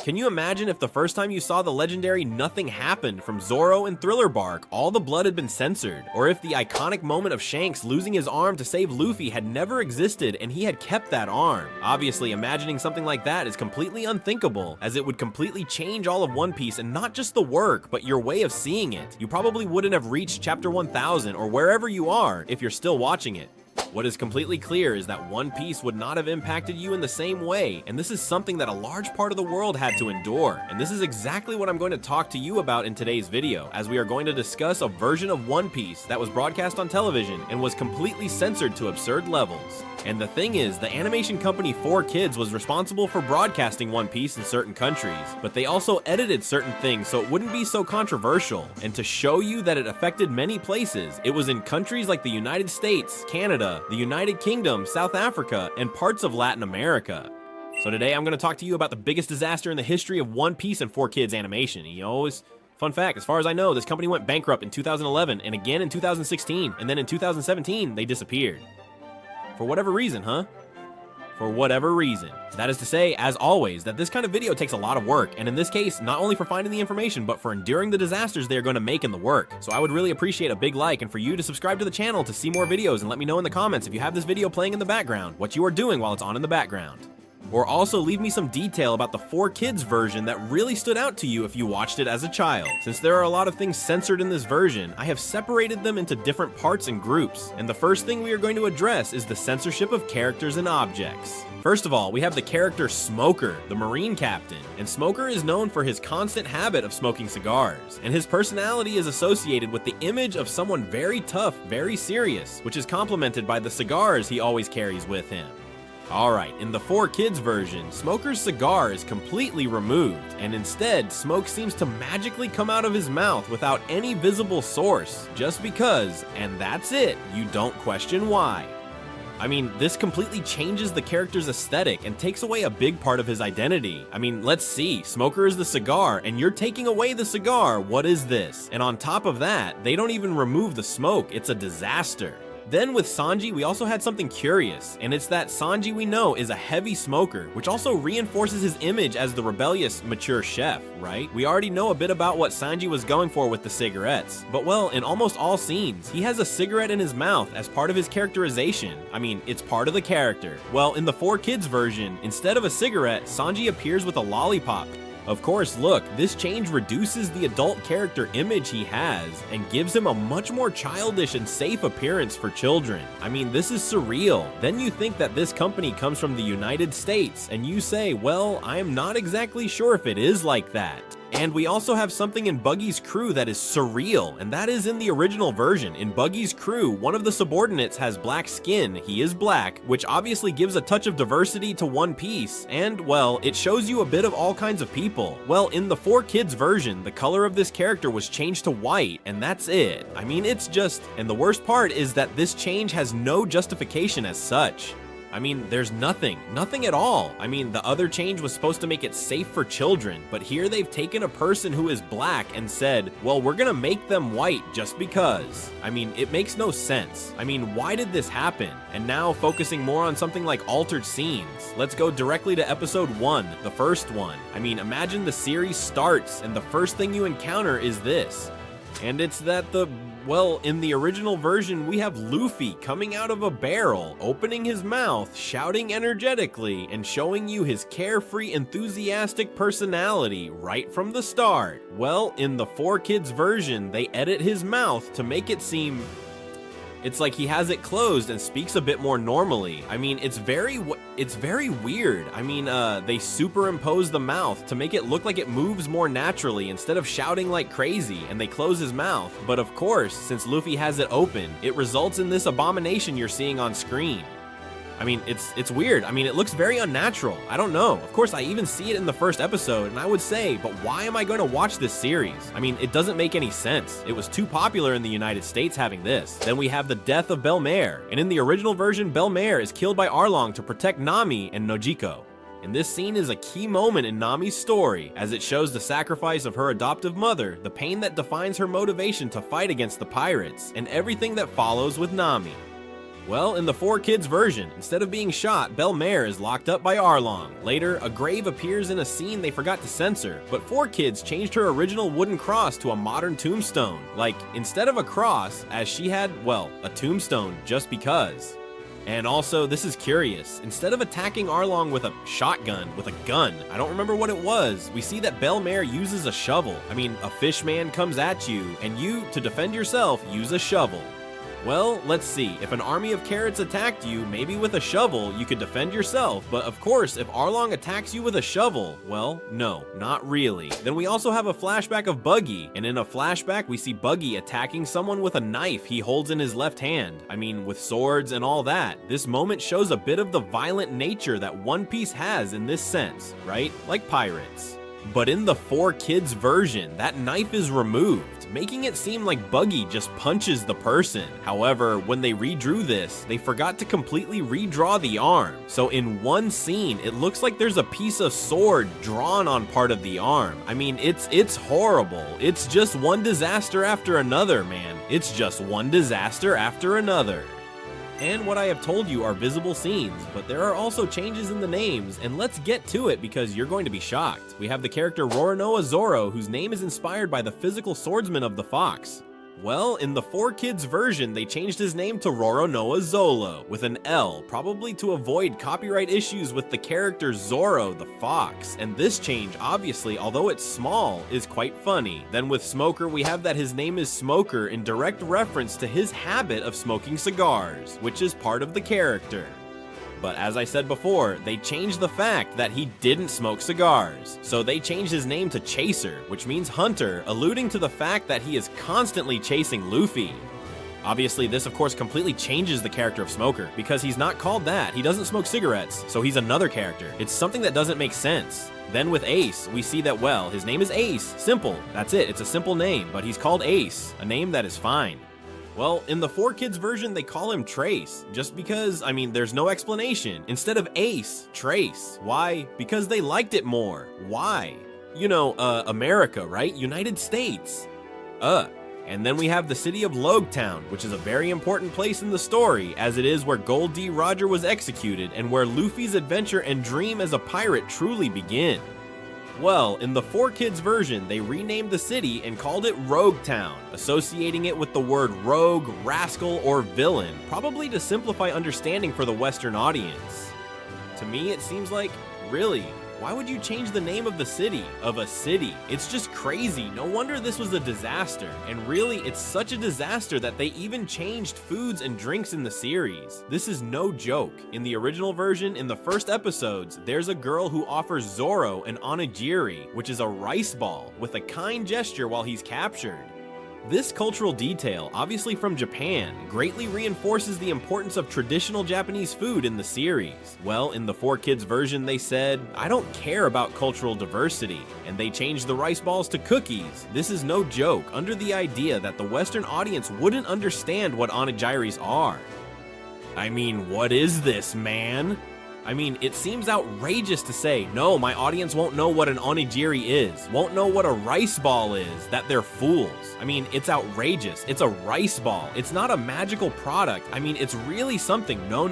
Can you imagine if the first time you saw the legendary Nothing Happened from Zoro and Thriller Bark, all the blood had been censored? Or if the iconic moment of Shanks losing his arm to save Luffy had never existed and he had kept that arm? Obviously, imagining something like that is completely unthinkable, as it would completely change all of One Piece, and not just the work, but your way of seeing it. You probably wouldn't have reached chapter 1000 or wherever you are if you're still watching it. What is completely clear is that One Piece would not have impacted you in the same way, and this is something that a large part of the world had to endure. And this is exactly what I'm going to talk to you about in today's video, as we are going to discuss a version of One Piece that was broadcast on television and was completely censored to absurd levels. And the thing is, the animation company 4Kids was responsible for broadcasting One Piece in certain countries, but they also edited certain things so it wouldn't be so controversial. And to show you that it affected many places, it was in countries like the United States, Canada, the United Kingdom, South Africa, and parts of Latin America. So today I'm going to talk to you about the biggest disaster in the history of One Piece and 4Kids animation. Fun fact, as far as I know, this company went bankrupt in 2011 and again in 2016, and then in 2017 they disappeared. For whatever reason, huh? For whatever reason. That is to say, as always, that this kind of video takes a lot of work, and in this case, not only for finding the information, but for enduring the disasters they are going to make in the work. So I would really appreciate a big like, and for you to subscribe to the channel to see more videos, and let me know in the comments if you have this video playing in the background, what you are doing while it's on in the background. Or also leave me some detail about the 4Kids version that really stood out to you if you watched it as a child. Since there are a lot of things censored in this version, I have separated them into different parts and groups, and the first thing we are going to address is the censorship of characters and objects. First of all, we have the character Smoker, the Marine Captain, and Smoker is known for his constant habit of smoking cigars, and his personality is associated with the image of someone very tough, very serious, which is complemented by the cigars he always carries with him. Alright, in the 4Kids version, Smoker's cigar is completely removed, and instead, smoke seems to magically come out of his mouth without any visible source, just because, and that's it, you don't question why. I mean, this completely changes the character's aesthetic and takes away a big part of his identity. I mean, let's see, Smoker is the cigar, and you're taking away the cigar, what is this? And on top of that, they don't even remove the smoke, it's a disaster. Then with Sanji, we also had something curious, and it's that Sanji we know is a heavy smoker, which also reinforces his image as the rebellious, mature chef, right? We already know a bit about what Sanji was going for with the cigarettes, but well, in almost all scenes, he has a cigarette in his mouth as part of his characterization. I mean, it's part of the character. Well, in the 4Kids version, instead of a cigarette, Sanji appears with a lollipop. Of course, look, this change reduces the adult character image he has and gives him a much more childish and safe appearance for children. I mean, this is surreal. Then you think that this company comes from the United States, and you say, well, I am not exactly sure if it is like that. And we also have something in Buggy's crew that is surreal, and that is in the original version. In Buggy's crew, one of the subordinates has black skin, he is black, which obviously gives a touch of diversity to One Piece, and, well, it shows you a bit of all kinds of people. Well, in the 4Kids version, the color of this character was changed to white, and that's it. I mean, it's just, and the worst part is that this change has no justification as such. I mean, there's nothing at all. I mean, the other change was supposed to make it safe for children, but here they've taken a person who is black and said, well, we're gonna make them white just because. I mean, it makes no sense. I mean, why did this happen? And now, focusing more on something like altered scenes, let's go directly to episode 1, the first one. I mean, imagine the series starts and the first thing you encounter is this. And it's that well, in the original version, we have Luffy coming out of a barrel, opening his mouth, shouting energetically, and showing you his carefree, enthusiastic personality right from the start. Well, in the 4Kids version, they edit his mouth to make it seem it's like he has it closed and speaks a bit more normally. I mean, it's very weird. I mean, they superimpose the mouth to make it look like it moves more naturally instead of shouting like crazy, and they close his mouth. But of course, since Luffy has it open, it results in this abomination you're seeing on screen. I mean, it's weird. I mean, it looks very unnatural. I don't know. Of course, I even see it in the first episode, and I would say, but why am I going to watch this series? I mean, it doesn't make any sense. It was too popular in the United States having this. Then we have the death of Belle-Mare, and in the original version, Belle-Mare is killed by Arlong to protect Nami and Nojiko. And this scene is a key moment in Nami's story, as it shows the sacrifice of her adoptive mother, the pain that defines her motivation to fight against the pirates, and everything that follows with Nami. Well, in the 4Kids version, instead of being shot, Belle-Mère is locked up by Arlong. Later, a grave appears in a scene they forgot to censor, but 4Kids changed her original wooden cross to a modern tombstone. Like, instead of a cross, as she had, well, a tombstone just because. And also, this is curious, instead of attacking Arlong with a shotgun, with a gun, I don't remember what it was, we see that Belle-Mère uses a shovel. I mean, a fish man comes at you, and you, to defend yourself, use a shovel. Well, let's see, if an army of carrots attacked you, maybe with a shovel, you could defend yourself, but of course, if Arlong attacks you with a shovel, well, no, not really. Then we also have a flashback of Buggy, and in a flashback, we see Buggy attacking someone with a knife he holds in his left hand. I mean, with swords and all that. This moment shows a bit of the violent nature that One Piece has in this sense, right? Like pirates. But in the 4Kids version, that knife is removed, making it seem like Buggy just punches the person. However, when they redrew this, they forgot to completely redraw the arm. So in one scene, it looks like there's a piece of sword drawn on part of the arm. I mean, it's horrible. It's just one disaster after another, man. It's just one disaster after another. And what I have told you are visible scenes, but there are also changes in the names, and let's get to it because you're going to be shocked. We have the character Roronoa Zoro, whose name is inspired by the physical swordsman of the fox. Well, in the 4Kids version, they changed his name to Roronoa Zolo, with an L, probably to avoid copyright issues with the character Zoro the Fox. And this change, obviously, although it's small, is quite funny. Then with Smoker, we have that his name is Smoker in direct reference to his habit of smoking cigars, which is part of the character. But as I said before, they changed the fact that he didn't smoke cigars. So they changed his name to Chaser, which means hunter, alluding to the fact that he is constantly chasing Luffy. Obviously, this of course completely changes the character of Smoker, because he's not called that, he doesn't smoke cigarettes, so he's another character. It's something that doesn't make sense. Then with Ace, we see that, well, his name is Ace, simple, that's it, it's a simple name, but he's called Ace, a name that is fine. Well, in the 4Kids version, they call him Trace, just because, I mean, there's no explanation. Instead of Ace, Trace. Why? Because they liked it more. Why? You know, America, right? United States. And then we have the city of Logtown, which is a very important place in the story, as it is where Gold D. Roger was executed and where Luffy's adventure and dream as a pirate truly begin. Well, in the 4Kids version, they renamed the city and called it Rogue Town, associating it with the word rogue, rascal, or villain, probably to simplify understanding for the Western audience. To me, it seems like, really, why would you change the name of the city, of a city? It's just crazy. No wonder this was a disaster. And really, it's such a disaster that they even changed foods and drinks in the series. This is no joke. In the original version, in the first episodes, there's a girl who offers Zoro an onigiri, which is a rice ball, with a kind gesture while he's captured. This cultural detail, obviously from Japan, greatly reinforces the importance of traditional Japanese food in the series. Well, in the 4Kids version, they said, I don't care about cultural diversity, and they changed the rice balls to cookies. This is no joke, under the idea that the Western audience wouldn't understand what onigiris are. I mean, what is this, man? I mean, it seems outrageous to say, no, my audience won't know what an onigiri is, won't know what a rice ball is, that they're fools. I mean, it's outrageous. It's a rice ball. It's not a magical product. I mean, it's really something. No.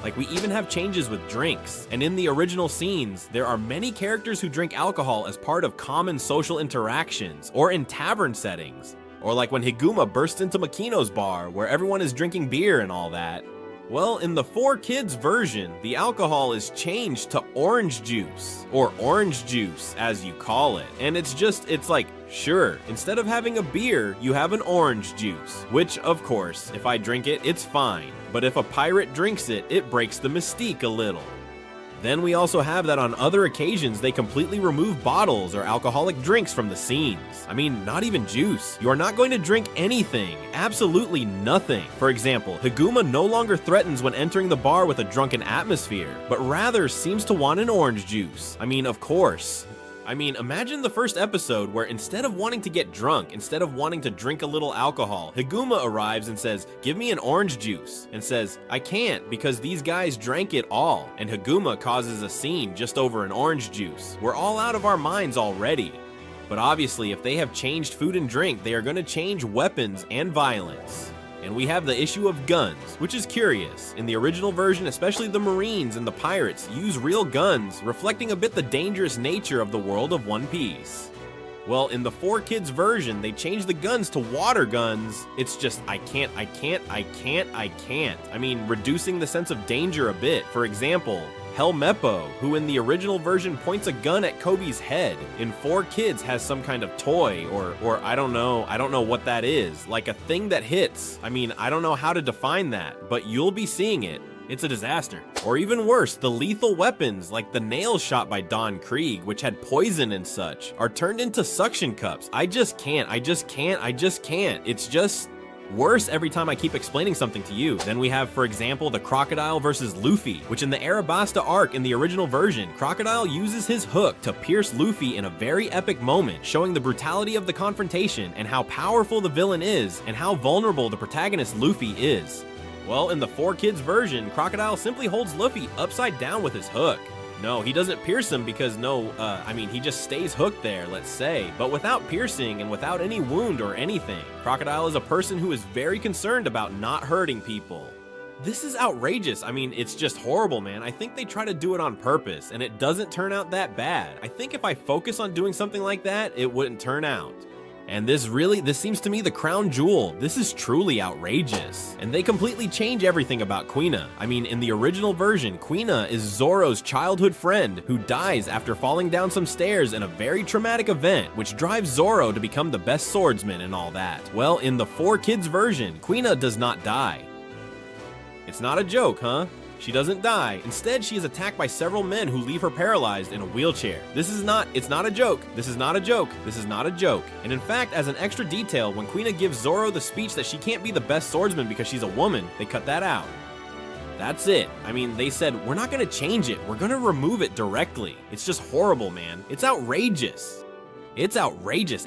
Like, we even have changes with drinks. And in the original scenes, there are many characters who drink alcohol as part of common social interactions, or in tavern settings. Or like when Higuma bursts into Makino's bar, where everyone is drinking beer and all that. Well, in the 4Kids version, the alcohol is changed to orange juice, or orange juice, as you call it. And it's like, sure, instead of having a beer, you have an orange juice. Which, of course, if I drink it, it's fine. But if a pirate drinks it, it breaks the mystique a little. Then we also have that on other occasions they completely remove bottles or alcoholic drinks from the scenes. I mean, not even juice. You are not going to drink anything. Absolutely nothing. For example, Higuma no longer threatens when entering the bar with a drunken atmosphere, but rather seems to want an orange juice. I mean, of course. I mean, imagine the first episode where instead of wanting to get drunk, instead of wanting to drink a little alcohol, Higuma arrives and says, give me an orange juice, and says, I can't because these guys drank it all, and Higuma causes a scene just over an orange juice. We're all out of our minds already. But obviously, if they have changed food and drink, they are going to change weapons and violence. And we have the issue of guns, which is curious. In the original version, especially the Marines and the pirates use real guns, reflecting a bit the dangerous nature of the world of One Piece. Well, in the 4Kids version, they changed the guns to water guns. It's just, I can't. I mean, reducing the sense of danger a bit. For example, Helmeppo, who in the original version points a gun at Kobe's head, in 4Kids has some kind of toy, or I don't know what that is, like a thing that hits. I mean, I don't know how to define that, but you'll be seeing it. It's a disaster. Or even worse, the lethal weapons, like the nails shot by Don Krieg, which had poison and such, are turned into suction cups. I just can't. It's just worse every time I keep explaining something to you. Then we have, for example, the Crocodile versus Luffy, which in the Arabasta arc in the original version, Crocodile uses his hook to pierce Luffy in a very epic moment, showing the brutality of the confrontation and how powerful the villain is and how vulnerable the protagonist Luffy is. Well, in the 4Kids version, Crocodile simply holds Luffy upside down with his hook. No, he doesn't pierce him because he just stays hooked there, let's say, but without piercing and without any wound or anything. Crocodile is a person who is very concerned about not hurting people. This is outrageous. I mean, it's just horrible, man. I think they try to do it on purpose, and it doesn't turn out that bad. I think if I focus on doing something like that, it wouldn't turn out. And this seems to me the crown jewel. This is truly outrageous. And they completely change everything about Quina. I mean, in the original version, Quina is Zoro's childhood friend who dies after falling down some stairs in a very traumatic event, which drives Zoro to become the best swordsman and all that. Well, in the 4Kids version, Quina does not die. It's not a joke, huh? She doesn't die. Instead, she is attacked by several men who leave her paralyzed in a wheelchair. It's not a joke. This is not a joke. And in fact, as an extra detail, when Quina gives Zoro the speech that she can't be the best swordsman because she's a woman, they cut that out. That's it. I mean, they said, we're not gonna change it. We're gonna remove it directly. It's just horrible, man. It's outrageous. It's outrageous.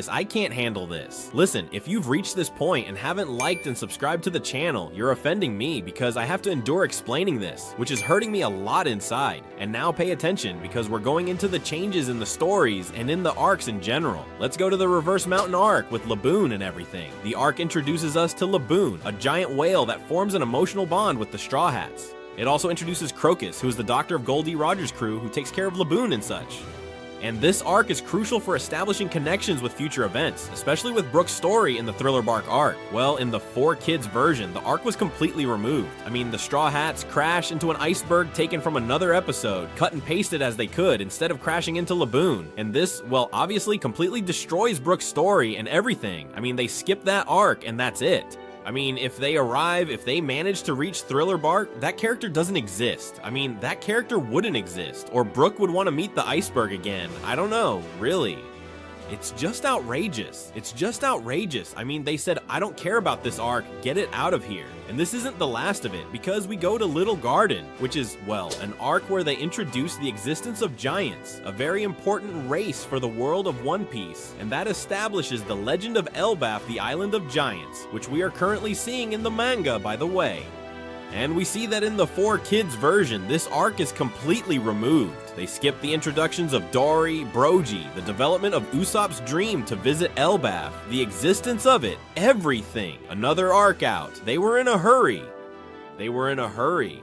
I can't handle this. Listen, if you've reached this point and haven't liked and subscribed to the channel, you're offending me because I have to endure explaining this, which is hurting me a lot inside. And now pay attention because we're going into the changes in the stories and in the arcs in general. Let's go to the Reverse Mountain arc with Laboon and everything. The arc introduces us to Laboon, a giant whale that forms an emotional bond with the Straw Hats. It also introduces Crocus, who is the doctor of Goldie Rogers' crew who takes care of Laboon and such. And this arc is crucial for establishing connections with future events, especially with Brook's story in the Thriller Bark arc. Well, in the 4Kids version, the arc was completely removed. I mean, the Straw Hats crash into an iceberg taken from another episode, cut and pasted as they could, instead of crashing into Laboon. And this, well, obviously completely destroys Brook's story and everything. I mean, they skip that arc and that's it. I mean, if they manage to reach Thriller Bark, that character doesn't exist. I mean, that character wouldn't exist, or Brook would want to meet the iceberg again. I don't know, really. It's just outrageous. I mean, they said, I don't care about this arc, get it out of here. And this isn't the last of it, because we go to Little Garden, which is, well, an arc where they introduce the existence of giants, a very important race for the world of One Piece, and that establishes the legend of Elbaf, the Island of Giants, which we are currently seeing in the manga, by the way. And we see that in the 4Kids version, this arc is completely removed. They skip the introductions of Dory, Brogy, the development of Usopp's dream to visit Elbaf, the existence of it, everything. Another arc out. They were in a hurry.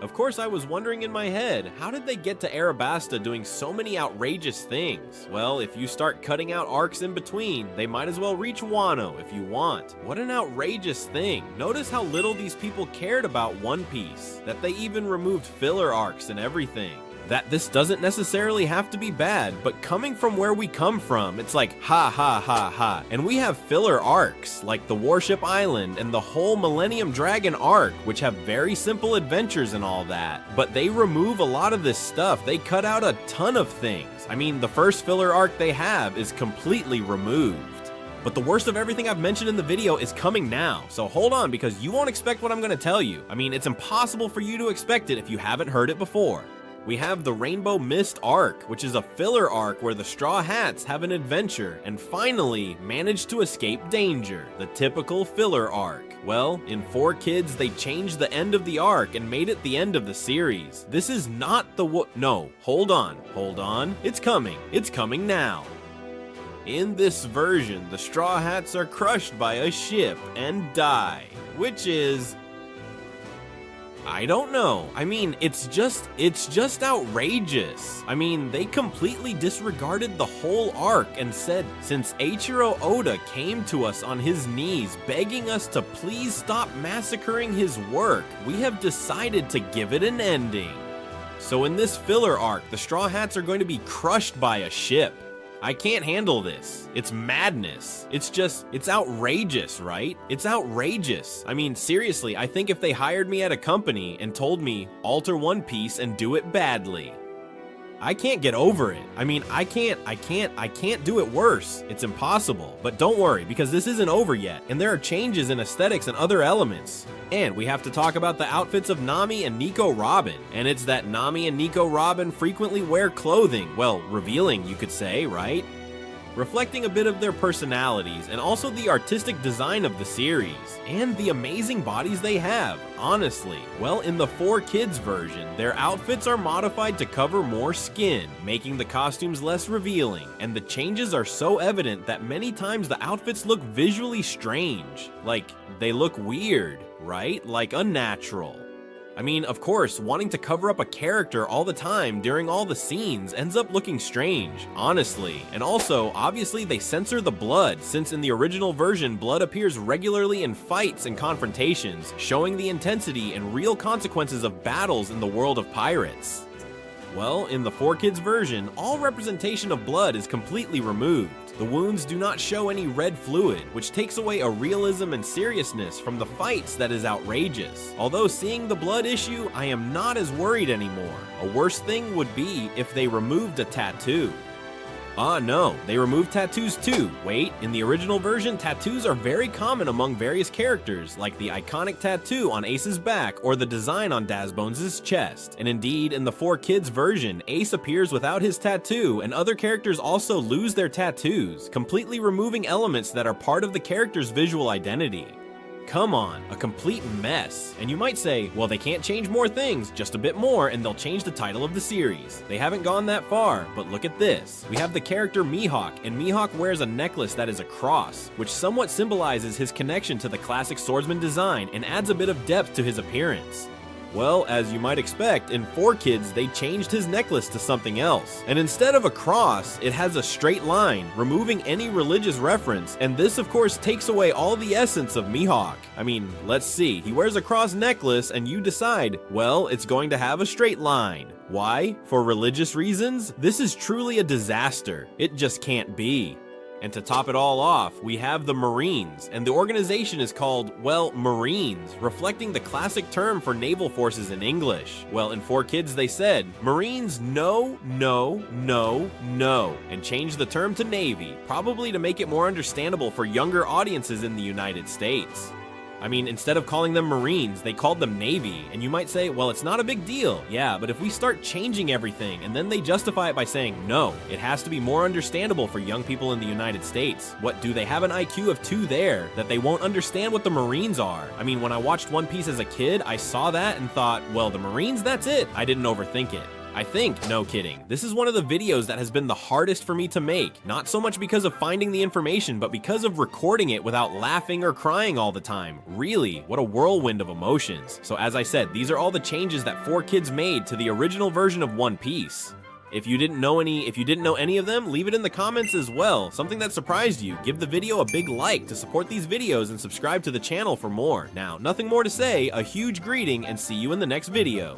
Of course, I was wondering in my head, how did they get to Arabasta doing so many outrageous things? Well, if you start cutting out arcs in between, they might as well reach Wano if you want. What an outrageous thing. Notice how little these people cared about One Piece, that they even removed filler arcs and everything. That this doesn't necessarily have to be bad, but coming from where we come from, it's like ha ha ha ha. And we have filler arcs, like the Warship Island and the whole Millennium Dragon arc, which have very simple adventures and all that. But they remove a lot of this stuff. They cut out a ton of things. I mean, the first filler arc they have is completely removed. But the worst of everything I've mentioned in the video is coming now, so hold on because you won't expect what I'm gonna tell you. I mean, it's impossible for you to expect it if you haven't heard it before. We have the Rainbow Mist arc, which is a filler arc where the Straw Hats have an adventure and finally manage to escape danger, the typical filler arc. Well, in 4Kids, they changed the end of the arc and made it the end of the series. This is not the no, hold on, it's coming now. In this version, the Straw Hats are crushed by a ship and die. which is... I don't know. I mean, it's just outrageous. I mean, they completely disregarded the whole arc and said, since Eiichiro Oda came to us on his knees begging us to please stop massacring his work, we have decided to give it an ending. So in this filler arc, the Straw Hats are going to be crushed by a ship. I can't handle this. It's madness. It's outrageous, right? It's outrageous. I mean, seriously, I think if they hired me at a company and told me, alter One Piece and do it badly, I can't get over it. I mean, I can't do it worse. It's impossible. But don't worry, because this isn't over yet, and there are changes in aesthetics and other elements. And we have to talk about the outfits of Nami and Nico Robin. And it's that Nami and Nico Robin frequently wear clothing, well, revealing, you could say, right? Reflecting a bit of their personalities and also the artistic design of the series, and the amazing bodies they have, honestly. Well, in the 4Kids version, their outfits are modified to cover more skin, making the costumes less revealing, and the changes are so evident that many times the outfits look visually strange. Like, they look weird, right? Like unnatural. I mean, of course, wanting to cover up a character all the time during all the scenes ends up looking strange, honestly. And also, obviously they censor the blood, since in the original version, blood appears regularly in fights and confrontations, showing the intensity and real consequences of battles in the world of pirates. Well, in the 4Kids version, all representation of blood is completely removed. The wounds do not show any red fluid, which takes away a realism and seriousness from the fights that is outrageous. Although seeing the blood issue, I am not as worried anymore. A worse thing would be if they removed a tattoo. No, they removed tattoos too. Wait, in the original version, tattoos are very common among various characters, like the iconic tattoo on Ace's back or the design on Dazbones' chest. And indeed, in the 4Kids version, Ace appears without his tattoo, and other characters also lose their tattoos, completely removing elements that are part of the character's visual identity. Come on, a complete mess. And you might say, well, they can't change more things, just a bit more, and they'll change the title of the series. They haven't gone that far, but look at this. We have the character Mihawk, and Mihawk wears a necklace that is a cross, which somewhat symbolizes his connection to the classic swordsman design and adds a bit of depth to his appearance. Well, as you might expect, in 4Kids, they changed his necklace to something else. And instead of a cross, it has a straight line, removing any religious reference, and this of course takes away all the essence of Mihawk. I mean, let's see, he wears a cross necklace and you decide, well, it's going to have a straight line. Why? For religious reasons? This is truly a disaster. It just can't be. And to top it all off, we have the Marines, and the organization is called, well, Marines, reflecting the classic term for naval forces in English. Well, in 4Kids they said, Marines no, no, no, no, and changed the term to Navy, probably to make it more understandable for younger audiences in the United States. I mean, instead of calling them Marines, they called them Navy, and you might say, well, it's not a big deal. Yeah, but if we start changing everything, and then they justify it by saying, no, it has to be more understandable for young people in the United States. What, do they have an IQ of 2 there, that they won't understand what the Marines are? I mean, when I watched One Piece as a kid, I saw that and thought, well, the Marines, that's it. I didn't overthink it. I think, no kidding, this is one of the videos that has been the hardest for me to make, not so much because of finding the information, but because of recording it without laughing or crying all the time. Really, what a whirlwind of emotions. So as I said, these are all the changes that 4Kids made to the original version of One Piece. If you didn't know any of them, leave it in the comments as well. Something that surprised you, give the video a big like to support these videos and subscribe to the channel for more. Now, nothing more to say, a huge greeting and see you in the next video.